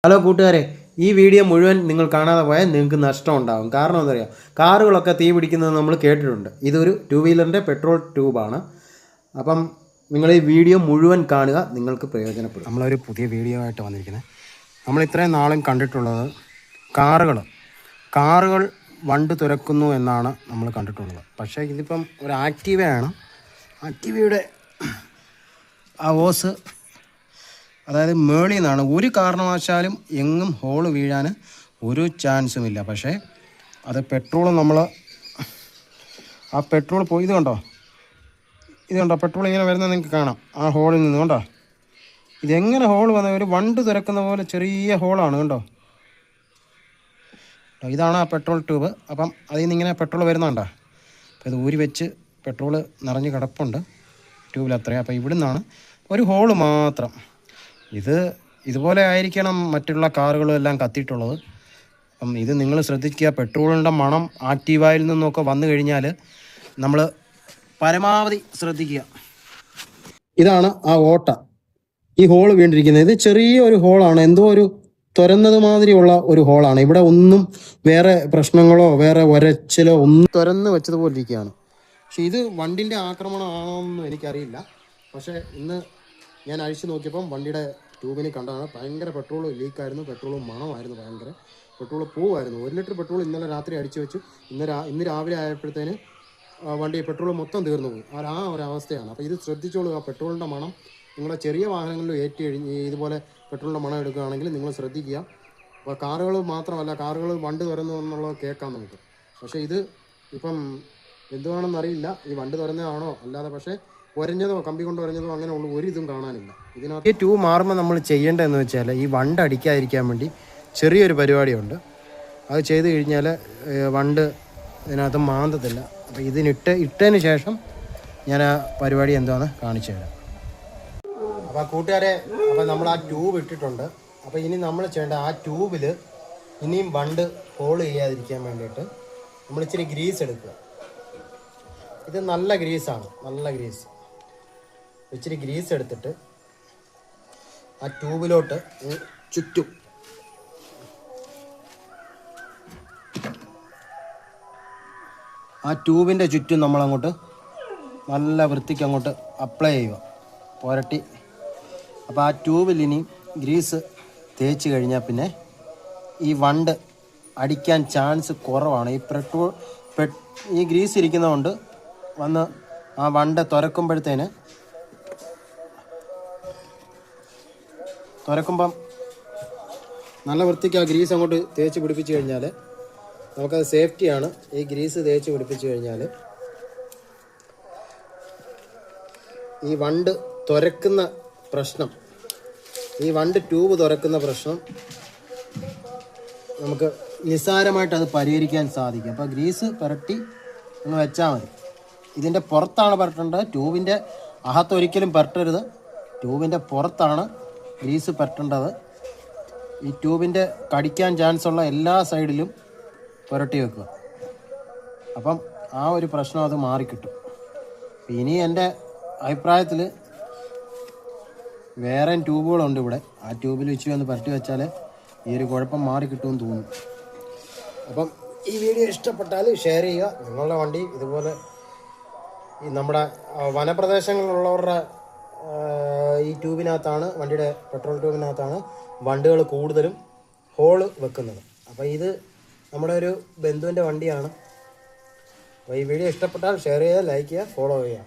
Hello കൂട്ടുകാരെ, ഈ video മുഴുവൻ നിങ്ങൾ കാണാതെ പോയാൽ നിങ്ങൾക്ക് നഷ്ടം ഉണ്ടാകും. കാരണം എന്താ പറയുക, കാറുകളൊക്കെ തീ പിടിക്കുന്നത് നമ്മൾ കേട്ടിട്ടുണ്ട്. ഇതൊരു ടു വീലറിൻ്റെ പെട്രോൾ ട്യൂബാണ്. അപ്പം നിങ്ങൾ ഈ വീഡിയോ മുഴുവൻ കാണുക, നിങ്ങൾക്ക് പ്രയോജനപ്പെടും. നമ്മളൊരു പുതിയ വീഡിയോ ആയിട്ട് വന്നിരിക്കുന്നത്. നമ്മൾ ഇത്രയും നാളും കണ്ടിട്ടുള്ളത് കാറുകൾ വണ്ട് തുറക്കുന്നു എന്നാണ് നമ്മൾ കണ്ടിട്ടുള്ളത്. പക്ഷേ ഇതിപ്പം ഒരു ആക്റ്റീവയാണ്. ആക്റ്റീവയുടെ ആ ഓസ്, അതായത് മേളിൽ നിന്നാണ്. ഒരു കാരണവശാലും എങ്ങും ഹോള് വീഴാൻ ഒരു ചാൻസുമില്ല. പക്ഷേ അത് പെട്രോൾ ആ പെട്രോൾ പോയി ഇത് കണ്ടോ പെട്രോൾ ഇങ്ങനെ വരുന്നത് നിങ്ങൾക്ക് കാണാം. ആ ഹോളിൽ നിന്ന് കണ്ടോ, ഇതെങ്ങനെ ഹോൾ വന്നത്? ഒരു വണ്ട് തുറക്കുന്ന പോലെ ചെറിയ ഹോളാണ് കണ്ടോ. ഇതാണ് ആ പെട്രോൾ ട്യൂബ്. അപ്പം അതിൽ നിന്ന് ഇങ്ങനെ പെട്രോൾ വരുന്നുണ്ടോ. അപ്പോൾ ഇത് ഊരി വെച്ച് പെട്രോൾ നിറഞ്ഞ് കിടപ്പുണ്ട് ട്യൂബിൽ അത്രയും. അപ്പോൾ ഇവിടെ നിന്നാണ് ഒരു ഹോള് മാത്രം. ഇതുപോലെ ആയിരിക്കണം മറ്റുള്ള കാറുകളും എല്ലാം കത്തിയിട്ടുള്ളത്. അപ്പം ഇത് നിങ്ങൾ ശ്രദ്ധിക്കുക. പെട്രോളിൻ്റെ മണം ആക്റ്റീവായിൽ നിന്നൊക്കെ വന്നു കഴിഞ്ഞാൽ നമ്മൾ പരമാവധി ശ്രദ്ധിക്കുക. ഇതാണ് ആ ഓട്ട, ഈ ഹോൾ വീണ്ടിരിക്കുന്നത്. ഇത് ചെറിയൊരു ഹോളാണ്, എന്തോ ഒരു തുറന്നത് മാതിരിയുള്ള ഒരു ഹോളാണ്. ഇവിടെ ഒന്നും വേറെ പ്രശ്നങ്ങളോ വേറെ ഒരച്ചിലോ ഒന്നും തുറന്ന് വെച്ചതുപോലെ ഇരിക്കുകയാണ്. പക്ഷെ ഇത് വണ്ടിൻ്റെ ആക്രമണമാണോന്നും എനിക്കറിയില്ല. പക്ഷേ ഇന്ന് ഞാൻ അഴിച്ചു നോക്കിയപ്പം വണ്ടിയുടെ ട്യൂബിന് കണ്ടാണ് ഭയങ്കര പെട്രോൾ ലീക്കായിരുന്നു. പെട്രോൾ മണമായിരുന്നു, ഭയങ്കര പെട്രോൾ പോവുമായിരുന്നു. 1 ലിറ്റർ പെട്രോൾ ഇന്നലെ രാത്രി അടിച്ചു വെച്ചു. ഇന്ന് രാവിലെ ആയപ്പോഴത്തേന് വണ്ടി പെട്രോൾ മൊത്തം തീർന്നു പോയി. ആ ഒരവസ്ഥയാണ്. അപ്പോൾ ഇത് ശ്രദ്ധിച്ചോളൂ. ആ പെട്രോളിൻ്റെ മണം നിങ്ങളെ ചെറിയ വാഹനങ്ങളിൽ ഏറ്റി ഇതുപോലെ പെട്രോളിൻ്റെ മണം എടുക്കുകയാണെങ്കിൽ നിങ്ങൾ ശ്രദ്ധിക്കുക. അപ്പോൾ കാറുകൾ മാത്രമല്ല, കാറുകൾ വണ്ട് തുറന്നു എന്നുള്ളത് കേൾക്കാം നമുക്ക്. പക്ഷേ ഇത് ഇപ്പം എന്തുവാണെന്നറിയില്ല, ഈ വണ്ട് തുറന്നതാണോ അല്ലാതെ. പക്ഷേ ഒരഞ്ഞതോ കമ്പി കൊണ്ട് ഒരഞ്ഞതോ അങ്ങനെ ഉള്ള ഒരു ഇതും കാണാനില്ല ഇതിനകത്ത്. ഈ ട്യൂബ് മാറുമ്പോൾ നമ്മൾ ചെയ്യേണ്ടതെന്ന് വെച്ചാൽ ഈ വണ്ട് അടിക്കാതിരിക്കാൻ വേണ്ടി ചെറിയൊരു പരിപാടിയുണ്ട്. അത് ചെയ്ത് കഴിഞ്ഞാൽ വണ്ട് ഇതിനകത്ത് മാന്തത്തില്ല. അപ്പോൾ ഇട്ടതിന് ശേഷം ഞാൻ ആ പരിപാടി എന്താണെന്ന് കാണിച്ചു തരാം. അപ്പോൾ കൂട്ടുകാരെ, അപ്പോൾ നമ്മൾ ആ ട്യൂബ് ഇട്ടിട്ടുണ്ട്. അപ്പോൾ ഇനി നമ്മൾ ചെയ്യേണ്ട, ആ ട്യൂബിൽ ഇനിയും വണ്ട് ഹോൾ ചെയ്യാതിരിക്കാൻ വേണ്ടിയിട്ട് നമ്മൾ ഇച്ചിരി ഗ്രീസ് എടുക്കുക. ഇത് നല്ല ഗ്രീസാണ്, നല്ല ഗ്രീസ്. ഇച്ചിരി ഗ്രീസ് എടുത്തിട്ട് ആ ട്യൂബിലോട്ട് ചുറ്റും ആ ട്യൂബിൻ്റെ ചുറ്റും നമ്മളങ്ങോട്ട് നല്ല വൃത്തിക്ക് അങ്ങോട്ട് അപ്ലൈ ചെയ്യുക, പുരട്ടി. അപ്പോൾ ആ ട്യൂബിൽ ഇനി ഗ്രീസ് തേച്ച് കഴിഞ്ഞാൽ പിന്നെ ഈ വണ്ട് അടിക്കാൻ ചാൻസ് കുറവാണ്. ഈ ഗ്രീസ് ഇരിക്കുന്നതുകൊണ്ട് വന്ന് ആ വണ്ട് തുറക്കുമ്പം നല്ല വൃത്തിക്ക് ആ ഗ്രീസ് അങ്ങോട്ട് തേച്ച് പിടിപ്പിച്ച് കഴിഞ്ഞാൽ നമുക്കത് സേഫ്റ്റിയാണ്. ഈ ഗ്രീസ് തേച്ച് പിടിപ്പിച്ച് കഴിഞ്ഞാൽ ഈ വണ്ട് തുറക്കുന്ന പ്രശ്നം, ഈ വണ്ട് ട്യൂബ് തുറക്കുന്ന പ്രശ്നം നമുക്ക് നിസ്സാരമായിട്ട് അത് പരിഹരിക്കാൻ സാധിക്കും. അപ്പോൾ ഗ്രീസ് പുരട്ടി ഒന്ന് വെച്ചാൽ മതി. ഇതിൻ്റെ പുറത്താണ് പുരട്ടേണ്ടത്, ട്യൂബിൻ്റെ അകത്തൊരിക്കലും പുരട്ടരുത്. ട്യൂബിൻ്റെ പുറത്താണ് ഗ്രീസ് പുരട്ടേണ്ടത്. ഈ ട്യൂബിൻ്റെ കടിക്കാൻ ചാൻസ് ഉള്ള എല്ലാ സൈഡിലും പുരട്ടി വെക്കുക. അപ്പം ആ ഒരു പ്രശ്നം അത് മാറിക്കിട്ടും. ഇനി എൻ്റെ അഭിപ്രായത്തിൽ വേറെ ട്യൂബുകളുണ്ട് ഇവിടെ. ആ ട്യൂബിൽ വെച്ച് ഒന്ന് പുരട്ടി വെച്ചാൽ ഈ ഒരു കുഴപ്പം മാറിക്കിട്ടുമെന്ന് തോന്നുന്നു. അപ്പം ഈ വീഡിയോ ഇഷ്ടപ്പെട്ടാൽ ഷെയർ ചെയ്യുക. നിങ്ങളുടെ വണ്ടി ഇതുപോലെ ഈ നമ്മുടെ വനപ്രദേശങ്ങളിലുള്ളവരുടെ ഈ ട്യൂബിനകത്താണ്, വണ്ടിയുടെ പെട്രോൾ ട്യൂബിനകത്താണ് വണ്ടുകൾ കൂടുതലും ഹോള് വെക്കുന്നത്. അപ്പോൾ ഇത് നമ്മുടെ ഒരു ബന്ധുവിൻ്റെ വണ്ടിയാണ്. അപ്പോൾ ഈ വീഡിയോ ഇഷ്ടപ്പെട്ടാൽ ഷെയർ ചെയ്യുക, ലൈക്ക് ചെയ്യുക, ഫോളോ ചെയ്യുക.